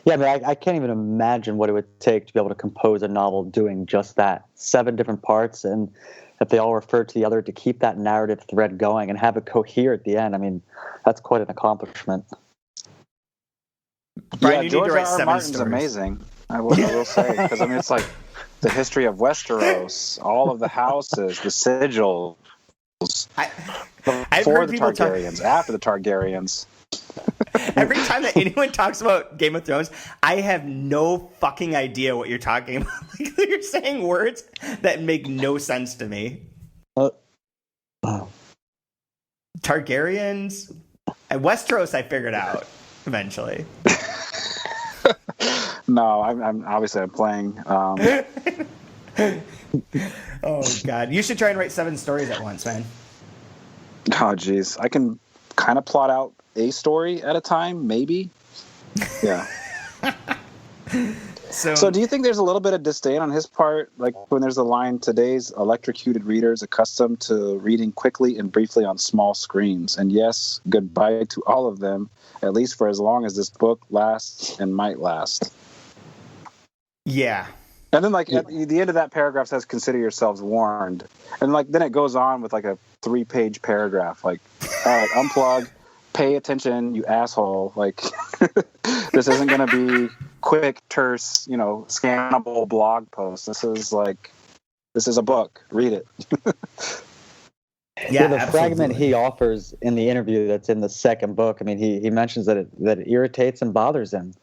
Yeah, I mean, I can't even imagine what it would take to be able to compose a novel doing just that. 7 different parts, and if they all refer to the other, to keep that narrative thread going and have it cohere at the end. I mean, that's quite an accomplishment. Brian, George R. Martin's amazing. I will say, because I mean, it's like the history of Westeros, all of the houses, the sigils, before the Targaryens, after the Targaryens. Every time that anyone talks about Game of Thrones, I have no fucking idea what you're talking about. Like, you're saying words that make no sense to me. Targaryens and Westeros, I figured out eventually. No, I'm obviously playing. Oh God, you should try and write 7 stories at once, man. Oh geez, I can kind of plot out a story at a time, maybe. Yeah. So do you think there's a little bit of disdain on his part, like when there's a line, "Today's electrocuted readers accustomed to reading quickly and briefly on small screens, and yes, goodbye to all of them, at least for as long as this book lasts and might last." Yeah. And then, like, at the end of that paragraph says, "Consider yourselves warned." And, like, then it goes on with, like, a 3-page paragraph. Like, all right, unplug, pay attention, you asshole. Like, this isn't going to be quick, terse, scannable blog post. This is a book. Read it. Yeah, the fragment he offers in the interview that's in the second book, I mean, he mentions that it irritates and bothers him.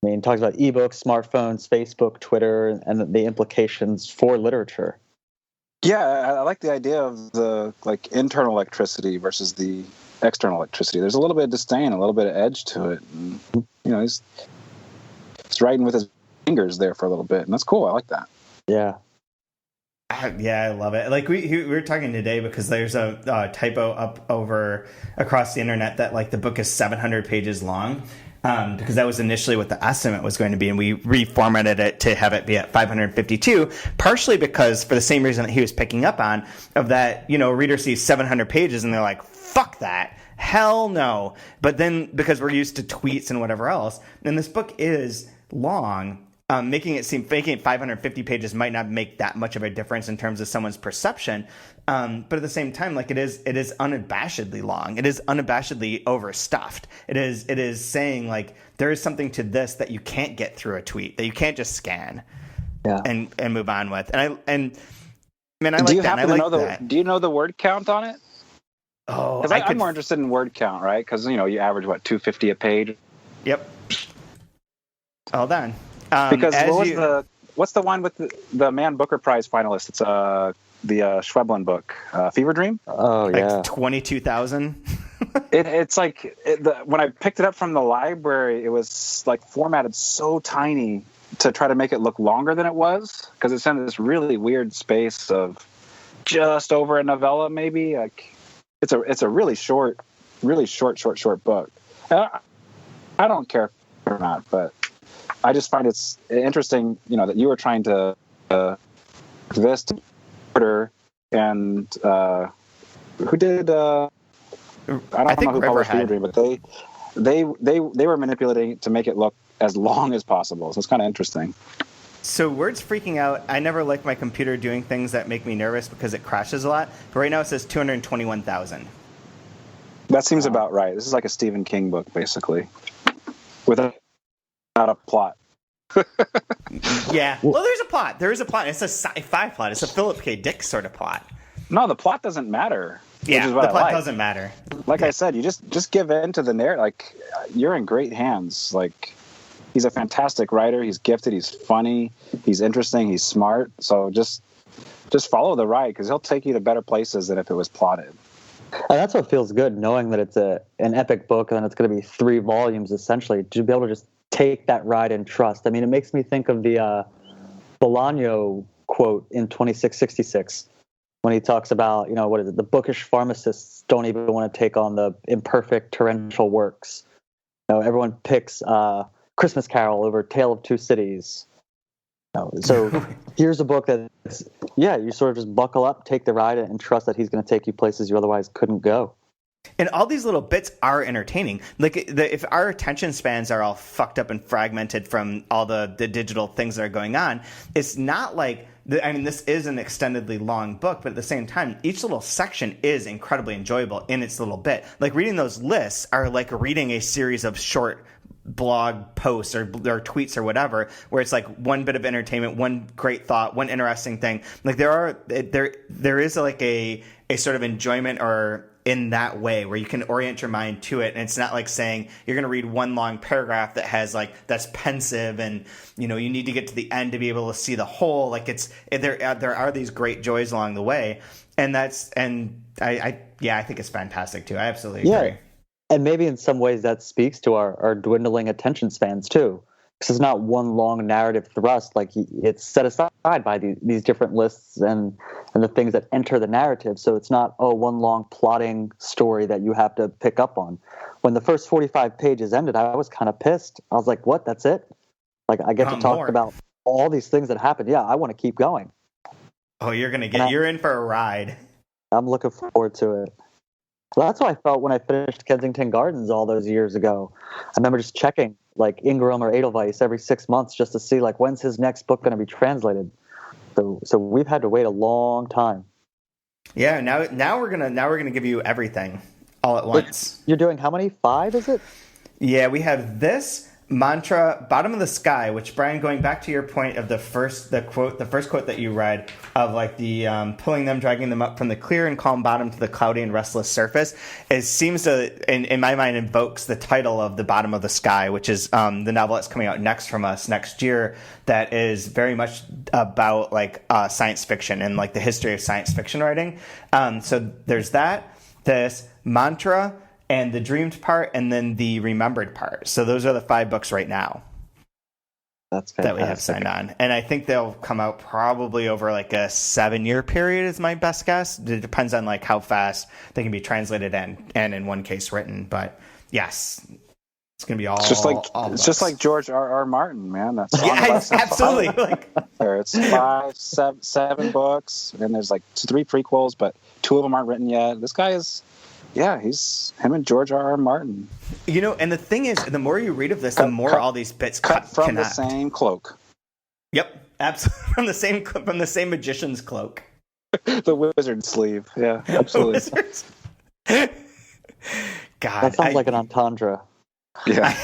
I mean, he talks about ebooks, smartphones, Facebook, Twitter, and the implications for literature. Yeah, I like the idea of the internal electricity versus the external electricity. There's a little bit of disdain, a little bit of edge to it. And, he's writing with his fingers there for a little bit, and that's cool. I like that. Yeah. Yeah, I love it. Like we were talking today because there's a typo up across the internet that like the book is 700 pages long. Because that was initially what the estimate was going to be, and we reformatted it to have it be at 552, partially because, for the same reason that he was picking up on, of that, a reader sees 700 pages and they're like, fuck that, hell no. But then, because we're used to tweets and whatever else, and this book is long, making it 550 pages might not make that much of a difference in terms of someone's perception. But at the same time, like, it is unabashedly long. It is unabashedly overstuffed. It is saying, like, there is something to this that you can't get through a tweet, that you can't just scan and move on with. And I like do you that. Happen to know that. Do you know the word count on it? Oh, because I'm more interested in word count, right? Because you average 250 a page. Yep. Hold on. Because what's the one with the Man Booker Prize finalist? It's the Schweblin book, Fever Dream. Oh yeah, like 22,000. It's like when I picked it up from the library, it was like formatted so tiny to try to make it look longer than it was, because it's in this really weird space of just over a novella, maybe. Like it's a really short book. I don't care or not, but I just find it's interesting, that you were trying to this order and who did? I don't know who published Read, but they were manipulating it to make it look as long as possible. So it's kind of interesting. So Word's freaking out. I never like my computer doing things that make me nervous because it crashes a lot. But right now it says 221,000. That seems about right. This is like a Stephen King book, basically, without a plot. Yeah. Well, there's a plot. There is a plot. It's a sci-fi plot. It's a Philip K. Dick sort of plot. No, the plot doesn't matter. Yeah, the plot doesn't matter. Like I said, you just give in to the narrative. Like, you're in great hands. Like, he's a fantastic writer. He's gifted. He's funny. He's interesting. He's smart. So just follow the ride, because he'll take you to better places than if it was plotted. And that's what feels good, knowing that it's an epic book and then it's going to be 3 volumes essentially, to be able to just take that ride and trust. I mean, it makes me think of the Bolaño quote in 2666 when he talks about, what is it? The bookish pharmacists don't even want to take on the imperfect torrential works. Everyone picks Christmas Carol over Tale of Two Cities. So here's a book that's, you sort of just buckle up, take the ride, and trust that he's going to take you places you otherwise couldn't go. And all these little bits are entertaining. Like, if our attention spans are all fucked up and fragmented from all the digital things that are going on, it's not like, this is an extendedly long book, but at the same time, each little section is incredibly enjoyable in its little bit. Like, reading those lists are like reading a series of short blog posts or tweets or whatever, where it's like one bit of entertainment, one great thought, one interesting thing. Like, there is like a sort of enjoyment or in that way where you can orient your mind to it, and it's not like saying you're going to read one long paragraph that has that's pensive and you need to get to the end to be able to see the whole. Like, there are these great joys along the way, and I think it's fantastic too. I absolutely agree. And maybe in some ways that speaks to our dwindling attention spans too, because it's not one long narrative thrust. Like, it's set aside by these different lists and the things that enter the narrative. So it's not one long plotting story that you have to pick up on. When the first 45 pages ended, I was kind of pissed. I was like, "What? That's it? Like, I get to talk about all these things that happened. Yeah, I want to keep going." Oh, you're in for a ride. I'm looking forward to it. Well, that's how I felt when I finished Kensington Gardens all those years ago. I remember just checking Ingram or Edelweiss every 6 months just to see when's his next book going to be translated. So we've had to wait a long time. Yeah, now we're gonna give you everything all at once. You're doing how many? 5, is it? Yeah, we have this mantra, Bottom of the Sky, which, Brian, going back to your point of the first quote that you read of the pulling them, dragging them up from the clear and calm bottom to the cloudy and restless surface, it seems to, in my mind, invokes the title of The Bottom of the Sky, which is the novel that's coming out next from us next year, that is very much about science fiction and the history of science fiction writing. So there's this mantra, and the dreamed part, and then the remembered part. So those are the 5 books right now. That's fantastic. That we have signed on. And I think they'll come out probably over a 7-year period is my best guess. It depends on how fast they can be translated and in one case written. But yes, it's going to be all. It's just like George R. Martin, man. That's absolutely. It's 7 books, and there's 3 prequels, but 2 of them aren't written yet. This guy is. Yeah, he's him and George R. Martin. And the thing is, the more you read of this, the more all these bits cut from the same cloak. Yep, absolutely, from the same magician's cloak. The wizard sleeve. Yeah, absolutely. God, that sounds like an entendre. Yeah,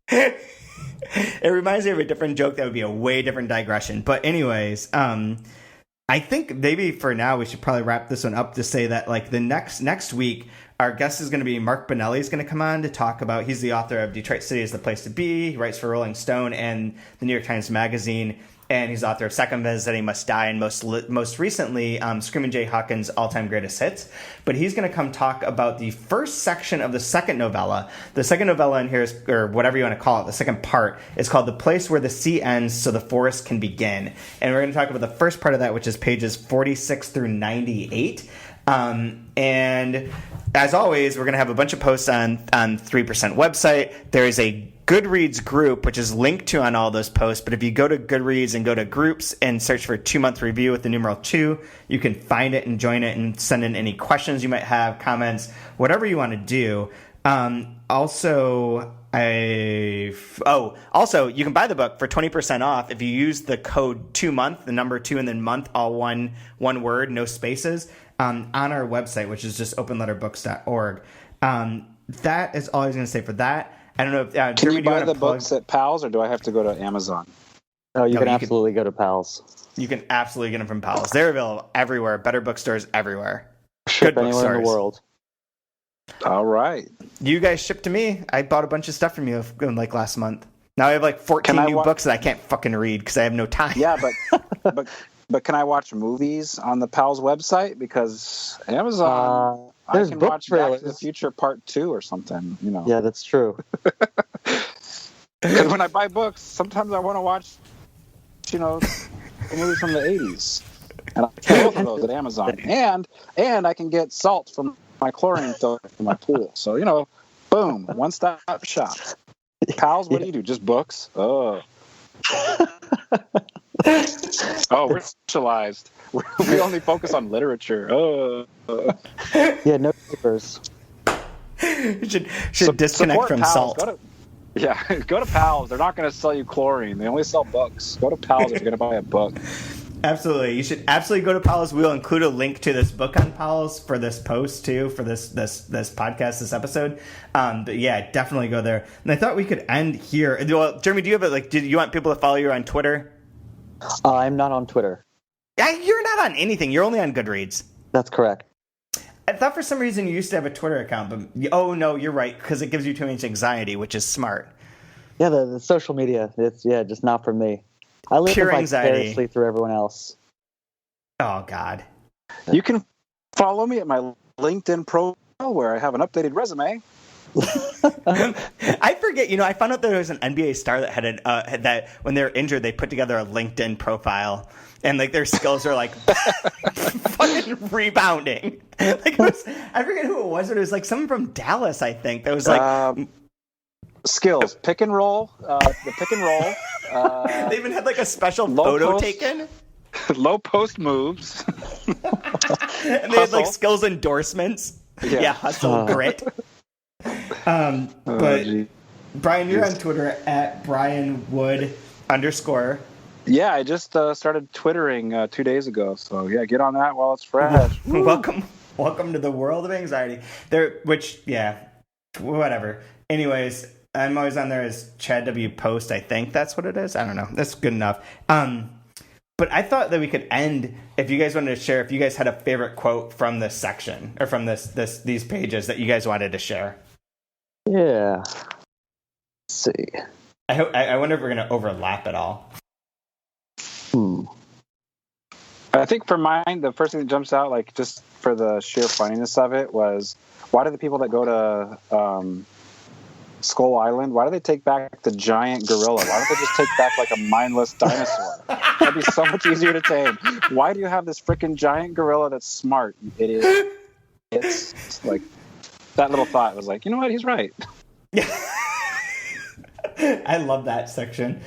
it reminds me of a different joke that would be a way different digression. But anyways, I think maybe for now we should probably wrap this one up to say that the next week our guest is going to be Mark Bonelli is going to come on to talk about. He's the author of Detroit City is the Place to Be. He writes for Rolling Stone and the New York Times Magazine, and he's author of Second Visiting Must Die and most recently Screamin' Jay Hawkins' all-time greatest hits. But he's going to come talk about the first section of the second novella. The second novella in here is, or whatever you want to call it, the second part is called The Place Where the Sea Ends So the Forest Can Begin. And we're going to talk about the first part of that, which is pages 46 through 98. And as always, we're going to have a bunch of posts on 3% website. There is a Goodreads group, which is linked to on all those posts. But if you go to Goodreads and go to groups and search for 2-month review with the numeral 2, you can find it and join it and send in any questions you might have, comments, whatever you want to do. Also, you can buy the book for 20% off if you use the code 2month, the number 2 and then month, all one word, no spaces, on our website, which is just openletterbooks.org. That is all I was going to say for that. I don't know if can Jeremy, you buy the books at Powell's, or do I have to go to Amazon? Oh, you can absolutely go to Powell's. You can absolutely get them from Powell's. They're available everywhere. Better bookstores everywhere. Ship Good anywhere bookstores. in the world. All right. You guys ship to me. I bought a bunch of stuff from you like last month. Now I have like 14 new books that I can't fucking read because I have no time. Yeah, but can I watch movies on the Powell's website? Because Amazon, I can watch Back to the Future Part 2 or something. Yeah, that's true. Because when I buy books, sometimes I want to watch, a movie from the 80s. And I can both of those at Amazon. And I can get salt from my chlorine filter in my pool. So, boom, one-stop shop. Pals, what do you do? Just books? Oh. We're specialized. We only focus on literature. Yeah, no papers. You should disconnect from Pals. salt. Go to Pals. They're not going to sell you chlorine. They only sell books. Go to Pals if you're going to buy a book. Absolutely. You should absolutely go to Powell's. We'll include a link to this book on Powell's for this post, too, for this podcast, this episode. But yeah, definitely go there. And I thought we could end here. Well, Jeremy, do you want people to follow you on Twitter? I'm not on Twitter. You're not on anything. You're only on Goodreads. That's correct. I thought for some reason you used to have a Twitter account, but oh, no, you're right, because it gives you too much anxiety, which is smart. Yeah, the social media, it's just not for me. I live vicariously through everyone else. Oh, God. You can follow me at my LinkedIn profile where I have an updated resume. I forget, I found out there was an NBA star that had that when they were injured, they put together a LinkedIn profile. And their skills are fucking rebounding. I forget who it was, but it was someone from Dallas, I think. That was skills, pick and roll, the pick and roll. They even had a special photo taken. Low post moves. And they had skills endorsements. Yeah, hustle, grit. But geez. Brian, you're on Twitter at @BrianWood_. Yeah, I just started Twittering 2 days ago. So yeah, get on that while it's fresh. Welcome to the world of anxiety. Whatever. Anyways, I'm always on there as Chad W. Post. I think that's what it is. I don't know. That's good enough. But I thought that we could end if you guys wanted to share. If you guys had a favorite quote from this section or from these pages that you guys wanted to share. Yeah. Let's see. I wonder if we're going to overlap at all. I think for mine, the first thing that jumps out, just for the sheer funniness of it, was why do the people that go to Skull Island, why do they take back the giant gorilla? Why don't they just take back a mindless dinosaur? That'd be so much easier to tame. Why do you have this freaking giant gorilla that's smart, you idiot? It's that little thought was you know what? He's right. I love that section.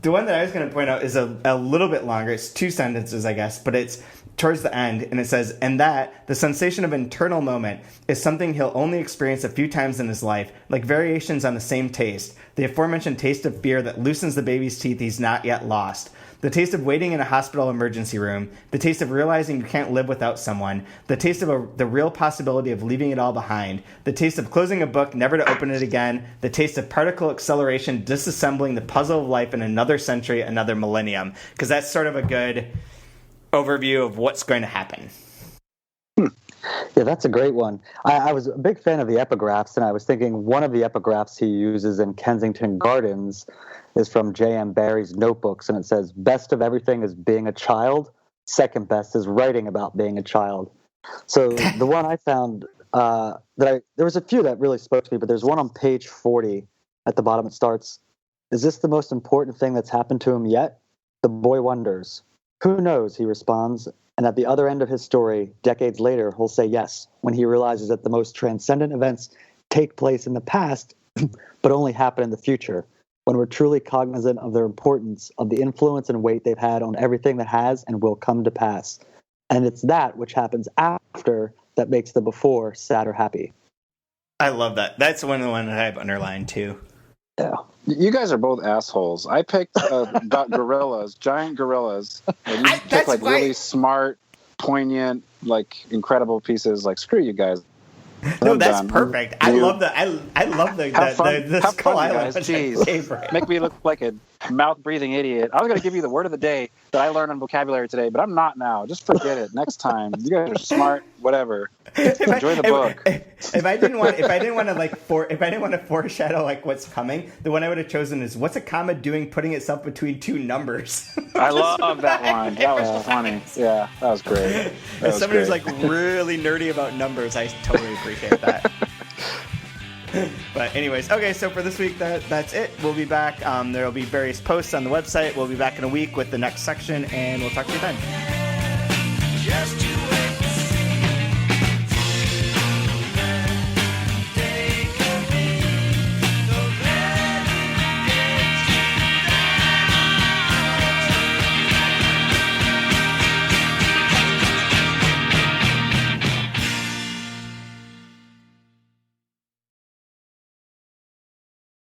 The one that I was going to point out is a little bit longer. It's 2 sentences, I guess, but it's towards the end, and it says, "And that, the sensation of internal moment, is something he'll only experience a few times in his life, like variations on the same taste, the aforementioned taste of fear that loosens the baby's teeth he's not yet lost, the taste of waiting in a hospital emergency room, the taste of realizing you can't live without someone, the taste of the real possibility of leaving it all behind, the taste of closing a book never to open it again, the taste of particle acceleration disassembling the puzzle of life in another century, another millennium." Because that's sort of a good overview of what's going to happen. Yeah, that's a great one. I was a big fan of the epigraphs, and I was thinking one of the epigraphs he uses in Kensington Gardens is from J.M. Barrie's notebooks, and it says, "Best of everything is being a child. Second best is writing about being a child." So the one I found there was a few that really spoke to me, but there's one on page 40 at the bottom. It starts, "Is this the most important thing that's happened to him yet? The boy wonders. Who knows?" He responds, And at the other end of his story, decades later, he'll say yes, when he realizes that the most transcendent events take place in the past, but only happen in the future, when we're truly cognizant of their importance, of the influence and weight they've had on everything that has and will come to pass. And it's that which happens after that makes the before sad or happy. I love that. That's one of the ones that I've underlined too. Yeah. You guys are both assholes. I picked about gorillas, giant gorillas. And you picked like really smart, poignant, like incredible pieces. Like, screw you guys. No, that's perfect. I love the Skull Island. Guys. Jeez. Make me look like a mouth-breathing idiot. I was going to give you the word of the day that I learned on vocabulary today, but I'm not now. Just forget it. Next time. You guys are smart. Whatever. Enjoy the book. If I didn't want to foreshadow like what's coming, the one I would have chosen is, what's a comma doing putting itself between two numbers? I love that one. That was funny. Yeah, that was great. As somebody who's like really nerdy about numbers, I totally appreciate that. But anyways, okay, so for this week, that's it. We'll be back. There will be various posts on the website. We'll be back in a week with the next section, and we'll talk to you then.